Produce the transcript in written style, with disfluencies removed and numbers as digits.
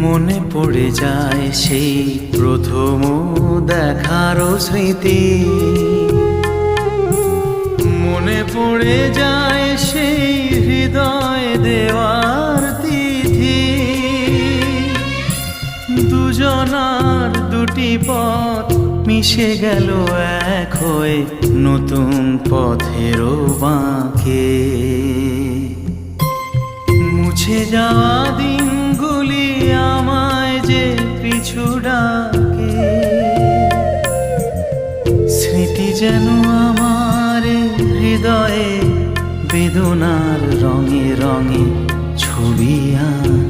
মনে পড়ে যায় সেই প্রথম দেখার স্মৃতি, মনে পড়ে যায় সেই হৃদয় দেওয়ার তিথি। দুজনার দুটি পথ মিশে গেল এক হয়ে নতুন পথেরও বাঁকে। মুছে যাওয়া দিনগুলি আমায় যে পিছু ডাকে, স্মৃতি যেন আমার হৃদয়ে বেদনার রঙে রঙে ছবি আঁকে।